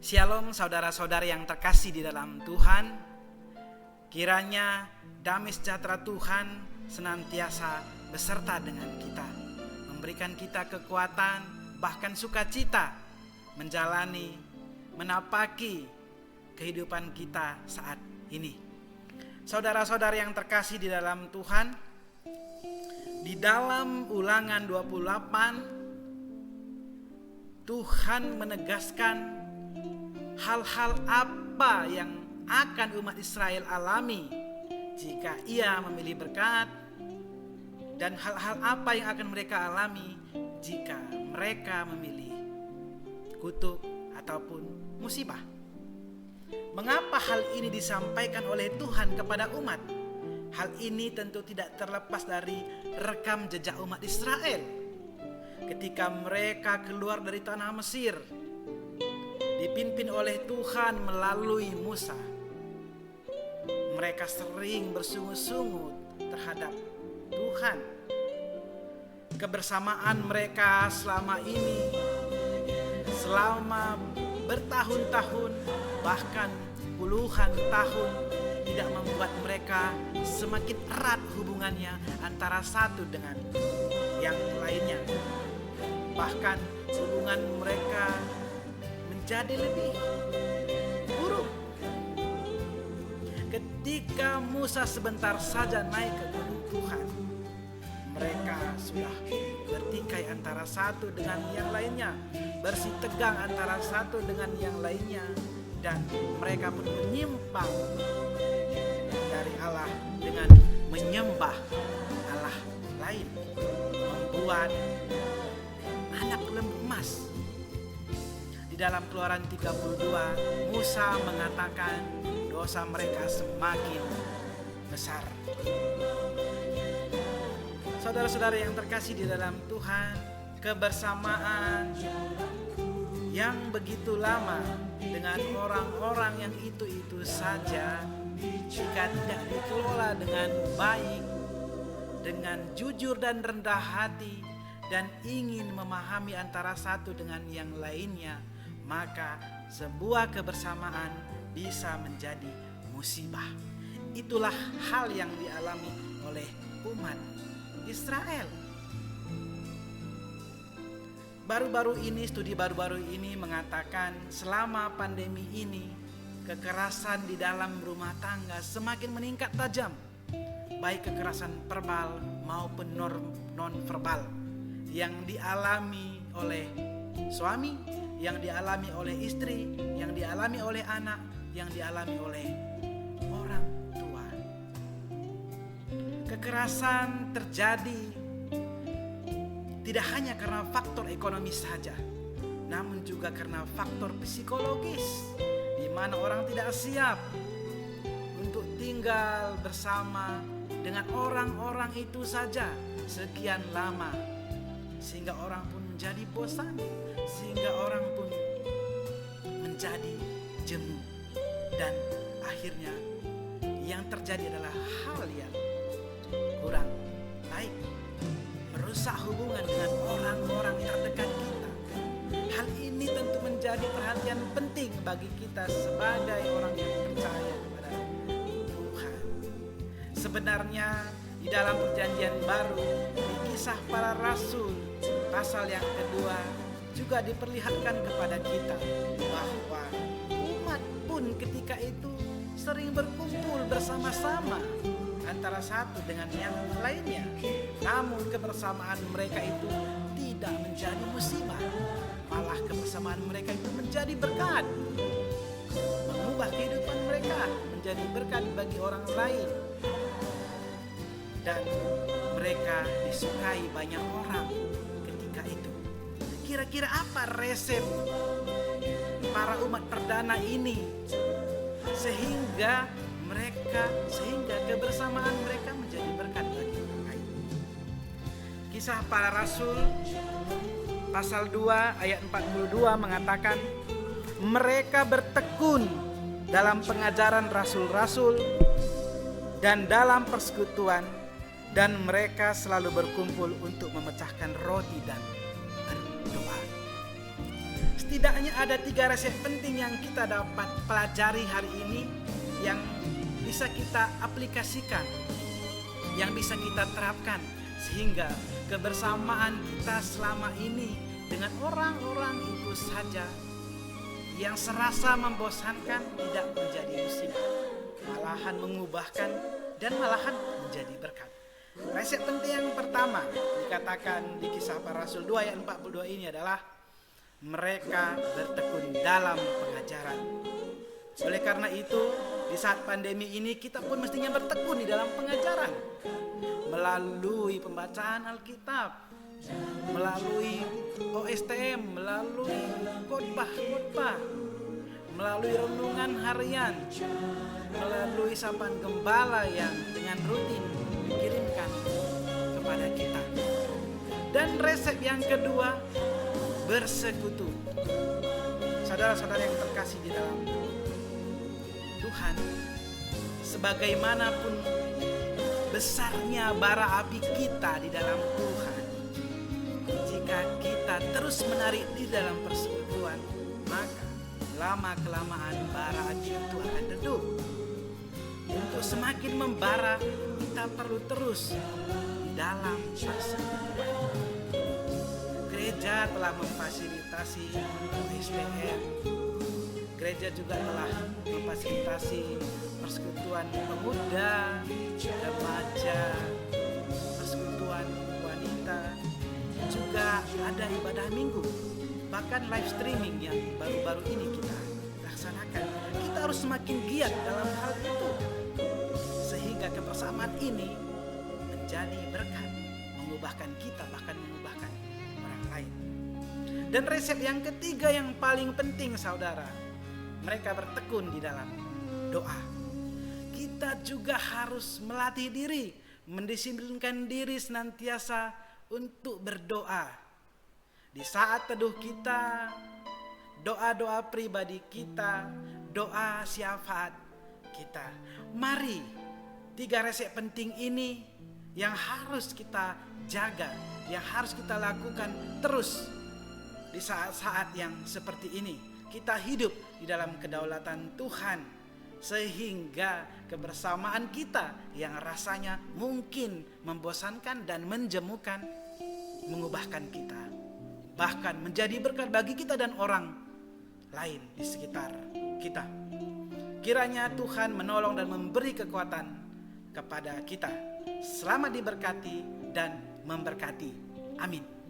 Shalom saudara-saudari yang terkasih di dalam Tuhan. Kiranya damai sejahtera Tuhan senantiasa beserta dengan kita, memberikan kita kekuatan bahkan sukacita menjalani, menapaki kehidupan kita saat ini. Saudara-saudari yang terkasih di dalam Tuhan, di dalam Ulangan 28 Tuhan menegaskan hal-hal apa yang akan umat Israel alami jika ia memilih berkat, dan hal-hal apa yang akan mereka alami jika mereka memilih kutuk ataupun musibah. Mengapa hal ini disampaikan oleh Tuhan kepada umat? Hal ini tentu tidak terlepas dari rekam jejak umat Israel ketika mereka keluar dari tanah Mesir, dipimpin oleh Tuhan melalui Musa. Mereka sering bersungut-sungut terhadap Tuhan. Kebersamaan mereka selama ini, selama bertahun-tahun bahkan puluhan tahun, tidak membuat mereka semakin erat hubungannya antara satu dengan yang lainnya. Bahkan hubungan mereka menjadi lebih buruk. Ketika Musa sebentar saja naik ke gunung Tuhan, mereka sudah bertikai antara satu dengan yang lainnya, bersih tegang antara satu dengan yang lainnya, dan mereka pun menyimpang dari Allah dengan menyembah Allah lain, membuat anak lembu emas. Di dalam Keluaran 32, Musa mengatakan dosa mereka semakin besar. Saudara-saudara yang terkasih di dalam Tuhan, kebersamaan yang begitu lama dengan orang-orang yang itu-itu saja, jika tidak dikelola dengan baik, dengan jujur dan rendah hati, dan ingin memahami antara satu dengan yang lainnya, maka sebuah kebersamaan bisa menjadi musibah. Itulah hal yang dialami oleh umat Israel. Studi baru-baru ini mengatakan selama pandemi ini kekerasan di dalam rumah tangga semakin meningkat tajam, baik kekerasan verbal maupun non-verbal yang dialami oleh suami, yang dialami oleh istri, yang dialami oleh anak, yang dialami oleh orang tua. Kekerasan terjadi tidak hanya karena faktor ekonomi saja, namun juga karena faktor psikologis, di mana orang tidak siap untuk tinggal bersama dengan orang-orang itu saja sekian lama, sehingga orang pun menjadi bosan, sehingga orang pun menjadi jemu, dan akhirnya yang terjadi adalah hal yang kurang baik, merusak hubungan dengan orang-orang terdekat kita. Hal ini tentu menjadi perhatian penting bagi kita sebagai orang yang percaya kepada Tuhan. Sebenarnya di dalam Perjanjian Baru, di Kisah Para Rasul pasal yang kedua juga diperlihatkan kepada kita bahwa umat pun ketika itu sering berkumpul bersama-sama antara satu dengan yang lainnya. Namun kebersamaan mereka itu tidak menjadi musibah, malah kebersamaan mereka itu menjadi berkat, mengubah kehidupan mereka menjadi berkat bagi orang lain, dan mereka disukai banyak orang ketika itu. Kira-kira apa resep para umat perdana ini sehingga kebersamaan mereka menjadi berkat bagi orang lain? Kisah Para Rasul pasal 2 ayat 42 mengatakan, mereka bertekun dalam pengajaran rasul-rasul dan dalam persekutuan, dan mereka selalu berkumpul untuk memecahkan roti dan berdoa. Setidaknya ada 3 resep penting yang kita dapat pelajari hari ini, yang bisa kita aplikasikan, yang bisa kita terapkan, sehingga kebersamaan kita selama ini dengan orang-orang itu saja yang serasa membosankan tidak menjadi musibah, malahan mengubahkan dan malahan menjadi berkat. Resep penting yang pertama dikatakan di Kisah Para Rasul 2 ayat 42 ini adalah mereka bertekun dalam pengajaran. Oleh karena itu, di saat pandemi ini kita pun mestinya bertekun di dalam pengajaran, melalui pembacaan Alkitab, melalui OSTM, melalui khotbah, melalui renungan harian, melalui sapaan gembala yang dengan rutin dikirimkan kepada kita. Dan resep yang kedua, bersekutu. Saudara-saudara yang terkasih di dalam Tuhan, sebagaimanapun besarnya bara api kita di dalam Tuhan, jika kita terus menarik di dalam persekutuan, maka lama-kelamaan bara api itu akan redup. Untuk semakin membara, kita perlu terus di dalam persekutuan. Gereja telah memfasilitasi OSTM. Gereja juga telah memfasilitasi persekutuan pemuda, remaja, persekutuan wanita. Juga ada ibadah minggu, bahkan live streaming yang baru-baru ini kita laksanakan. Kita harus semakin giat dalam hal itu, sehingga kebersamaan ini menjadi berkat, mengubahkan kita, bahkan mengubahkan orang lain. Dan resep yang ketiga yang paling penting, saudara, mereka bertekun di dalam doa. Kita juga harus melatih diri, mendisiplinkan diri senantiasa untuk berdoa. Di saat teduh kita, doa-doa pribadi kita, doa syafaat kita. Mari 3 resep penting ini yang harus kita jaga, yang harus kita lakukan terus di saat-saat yang seperti ini. Kita hidup di dalam kedaulatan Tuhan, sehingga kebersamaan kita yang rasanya mungkin membosankan dan menjemukan, mengubahkan kita, bahkan menjadi berkat bagi kita dan orang lain di sekitar kita. Kiranya Tuhan menolong dan memberi kekuatan kepada kita. Selamat diberkati dan memberkati. Amin.